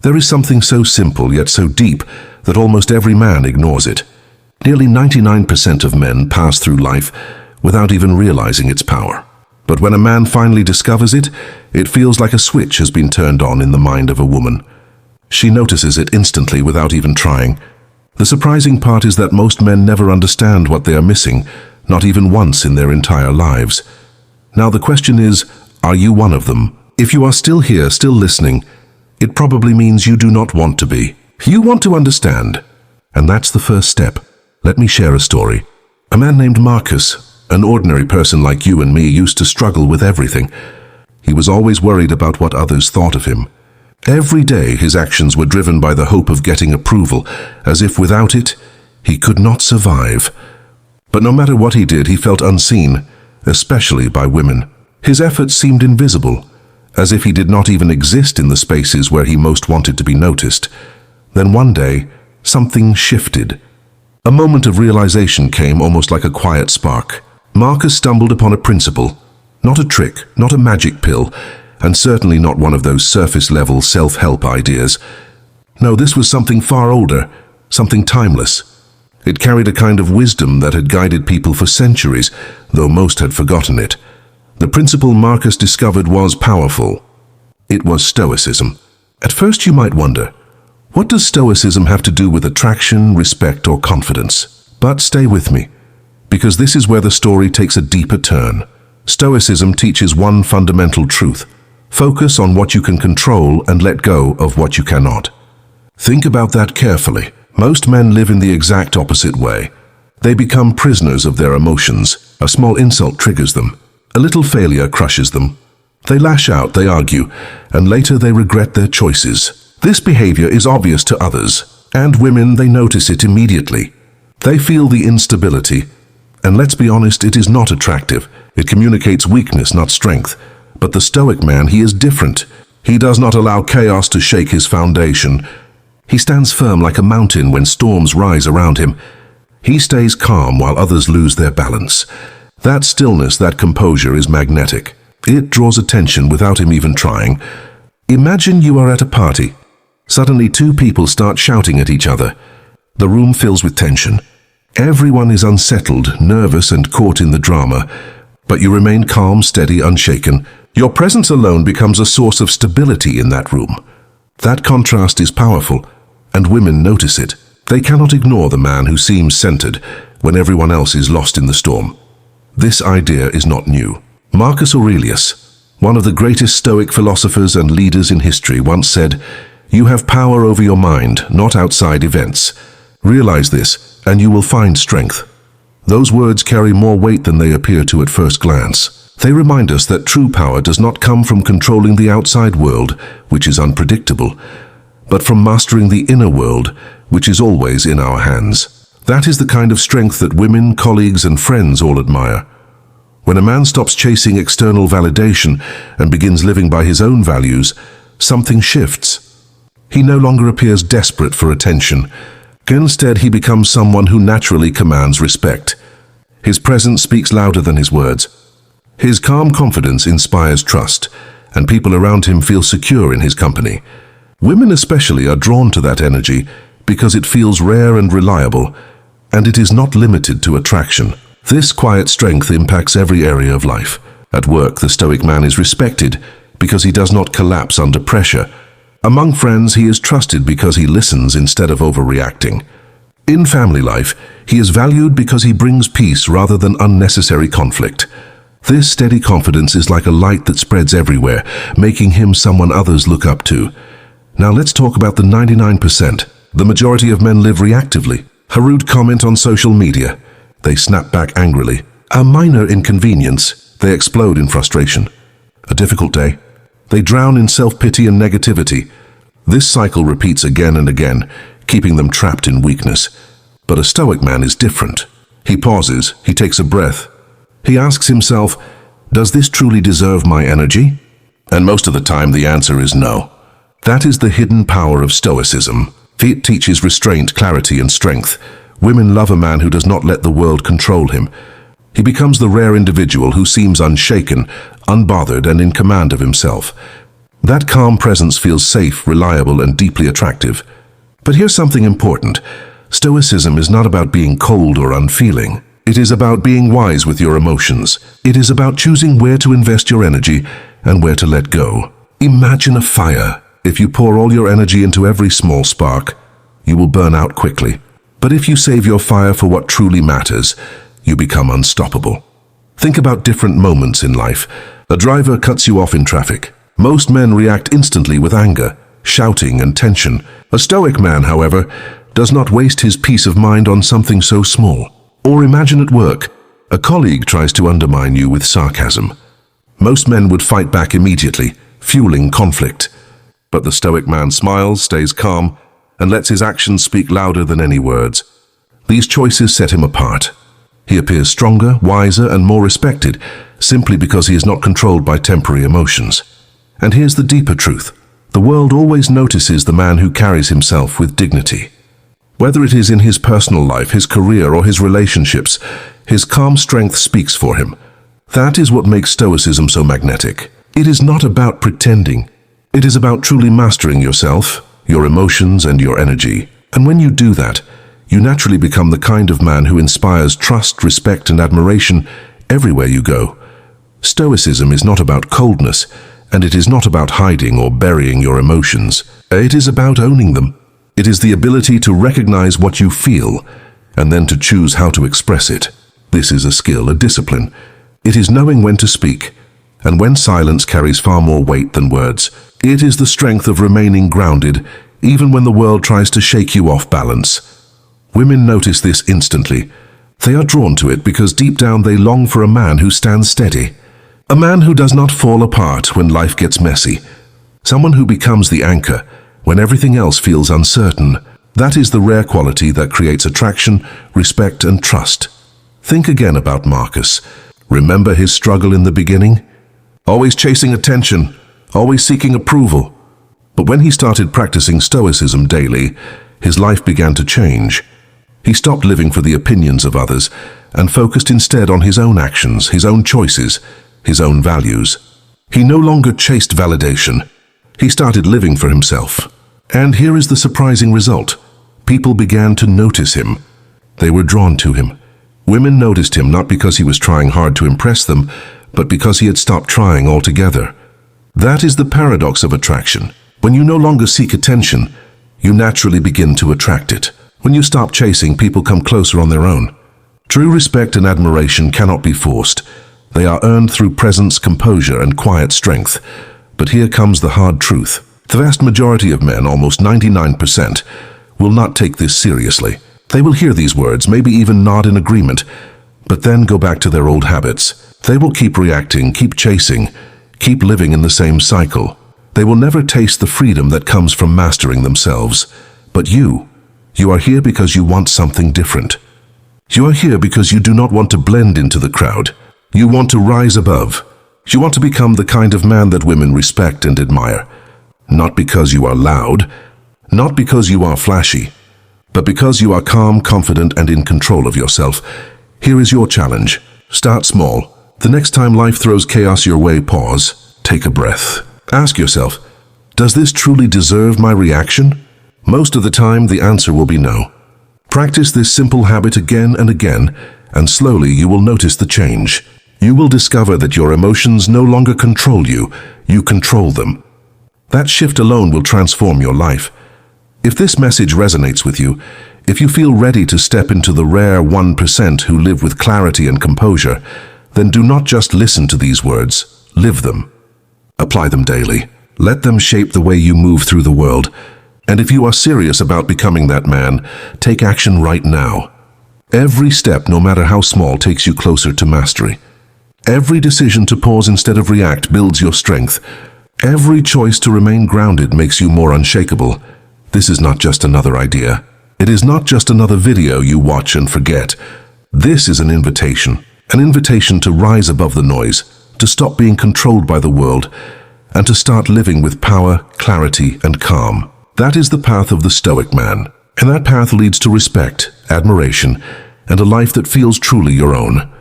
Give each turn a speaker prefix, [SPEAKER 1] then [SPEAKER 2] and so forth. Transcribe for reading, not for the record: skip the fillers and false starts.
[SPEAKER 1] There is something so simple yet so deep that almost every man ignores it. Nearly 99% of men pass through life without even realizing its power. But when a man finally discovers it, it feels like a switch has been turned on in the mind of a woman. She notices it instantly without even trying. The surprising part is that most men never understand what they are missing, not even once in their entire lives. Now the question is, are you one of them? If you are still here, still listening, it probably means you do not want to be. You want to understand. And that's the first step. Let me share a story. A man named Marcus, an ordinary person like you and me, used to struggle with everything. He was always worried about what others thought of him. Every day his actions were driven by the hope of getting approval, as if without it, he could not survive. But no matter what he did, he felt unseen, especially by women. His efforts seemed invisible, as if he did not even exist in the spaces where he most wanted to be noticed. Then one day, something shifted. A moment of realization came, almost like a quiet spark. Marcus stumbled upon a principle, not a trick, not a magic pill, and certainly not one of those surface-level self-help ideas. No, this was something far older, something timeless. It carried a kind of wisdom that had guided people for centuries, though most had forgotten it. The principle Marcus discovered was powerful. It was Stoicism. At first you might wonder, what does Stoicism have to do with attraction, respect, or confidence? But stay with me, because this is where the story takes a deeper turn. Stoicism teaches one fundamental truth. Focus on what you can control and let go of what you cannot. Think about that carefully. Most men live in the exact opposite way. They become prisoners of their emotions. A small insult triggers them. A little failure crushes them. They lash out, they argue, and later they regret their choices. This behavior is obvious to others, and women, they notice it immediately. They feel the instability, and let's be honest, it is not attractive. It communicates weakness, not strength. But the Stoic man, he is different. He does not allow chaos to shake his foundation. He stands firm like a mountain when storms rise around him. He stays calm while others lose their balance. That stillness, that composure is magnetic. It draws attention without him even trying. Imagine you are at a party. Suddenly two people start shouting at each other. The room fills with tension. Everyone is unsettled, nervous, and caught in the drama. But you remain calm, steady, unshaken. Your presence alone becomes a source of stability in that room. That contrast is powerful, and women notice it. They cannot ignore the man who seems centered when everyone else is lost in the storm. This idea is not new. Marcus Aurelius, one of the greatest Stoic philosophers and leaders in history, once said, "You have power over your mind, not outside events. Realize this, and you will find strength." Those words carry more weight than they appear to at first glance. They remind us that true power does not come from controlling the outside world, which is unpredictable, but from mastering the inner world, which is always in our hands. That is the kind of strength that women, colleagues, and friends all admire. When a man stops chasing external validation and begins living by his own values, something shifts. He no longer appears desperate for attention. Instead, he becomes someone who naturally commands respect. His presence speaks louder than his words. His calm confidence inspires trust, and people around him feel secure in his company. Women especially are drawn to that energy because it feels rare and reliable, and it is not limited to attraction. This quiet strength impacts every area of life. At work, the Stoic man is respected because he does not collapse under pressure. Among friends, he is trusted because he listens instead of overreacting. In family life, he is valued because he brings peace rather than unnecessary conflict. This steady confidence is like a light that spreads everywhere, making him someone others look up to. Now let's talk about the 99%. The majority of men live reactively. A rude comment on social media. They snap back angrily. A minor inconvenience. They explode in frustration. A difficult day. They drown in self-pity and negativity. This cycle repeats again and again, keeping them trapped in weakness. But a Stoic man is different. He pauses, he takes a breath. He asks himself, does this truly deserve my energy? And most of the time the answer is no. That is the hidden power of Stoicism. It teaches restraint, clarity, and strength. Women love a man who does not let the world control him. He becomes the rare individual who seems unshaken, unbothered, and in command of himself. That calm presence feels safe, reliable, and deeply attractive. But here's something important. Stoicism is not about being cold or unfeeling. It is about being wise with your emotions. It is about choosing where to invest your energy and where to let go. Imagine a fire. If you pour all your energy into every small spark, you will burn out quickly. But if you save your fire for what truly matters, you become unstoppable. Think about different moments in life. A driver cuts you off in traffic. Most men react instantly with anger, shouting, and tension. A stoic man, however, does not waste his peace of mind on something so small. Or imagine at work, a colleague tries to undermine you with sarcasm. Most men would fight back immediately, fueling conflict. But the stoic man smiles, stays calm, and lets his actions speak louder than any words. These choices set him apart. He appears stronger, wiser, and more respected, simply because he is not controlled by temporary emotions. And here's the deeper truth. The world always notices the man who carries himself with dignity. Whether it is in his personal life, his career, or his relationships, his calm strength speaks for him. That is what makes Stoicism so magnetic. It is not about pretending. It is about truly mastering yourself, your emotions, and your energy. And when you do that, you naturally become the kind of man who inspires trust, respect, and admiration everywhere you go. Stoicism is not about coldness, and it is not about hiding or burying your emotions. It is about owning them. It is the ability to recognize what you feel, and then to choose how to express it. This is a skill, a discipline. It is knowing when to speak, and when silence carries far more weight than words. It is the strength of remaining grounded, even when the world tries to shake you off balance. Women notice this instantly. They are drawn to it because deep down they long for a man who stands steady. A man who does not fall apart when life gets messy. Someone who becomes the anchor when everything else feels uncertain. That is the rare quality that creates attraction, respect, and trust. Think again about Marcus. Remember his struggle in the beginning? Always chasing attention, always seeking approval. But when he started practicing Stoicism daily, his life began to change. He stopped living for the opinions of others and focused instead on his own actions, his own choices, his own values. He no longer chased validation. He started living for himself. And here is the surprising result. People began to notice him. They were drawn to him. Women noticed him not because he was trying hard to impress them, but because he had stopped trying altogether. That is the paradox of attraction. When you no longer seek attention, you naturally begin to attract it. When you stop chasing, people come closer on their own. True respect and admiration cannot be forced. They are earned through presence, composure, and quiet strength. But here comes the hard truth. The vast majority of men, almost 99%, will not take this seriously. They will hear these words, maybe even nod in agreement, but then go back to their old habits. They will keep reacting, keep chasing, keep living in the same cycle. They will never taste the freedom that comes from mastering themselves. But you are here because you want something different. You are here because you do not want to blend into the crowd. You want to rise above. You want to become the kind of man that women respect and admire. Not because you are loud, not because you are flashy, but because you are calm, confident, and in control of yourself. Here is your challenge. Start small. The next time life throws chaos your way, pause. Take a breath. Ask yourself, does this truly deserve my reaction? Most of the time, the answer will be no. Practice this simple habit again and again, and slowly you will notice the change. You will discover that your emotions no longer control you, you control them. That shift alone will transform your life. If this message resonates with you, if you feel ready to step into the rare 1% who live with clarity and composure, then do not just listen to these words, live them. Apply them daily. Let them shape the way you move through the world. And if you are serious about becoming that man, take action right now. Every step, no matter how small, takes you closer to mastery. Every decision to pause instead of react builds your strength. Every choice to remain grounded makes you more unshakable. This is not just another idea. It is not just another video you watch and forget. This is an invitation to rise above the noise, to stop being controlled by the world, and to start living with power, clarity, and calm. That is the path of the Stoic man, and that path leads to respect, admiration, and a life that feels truly your own.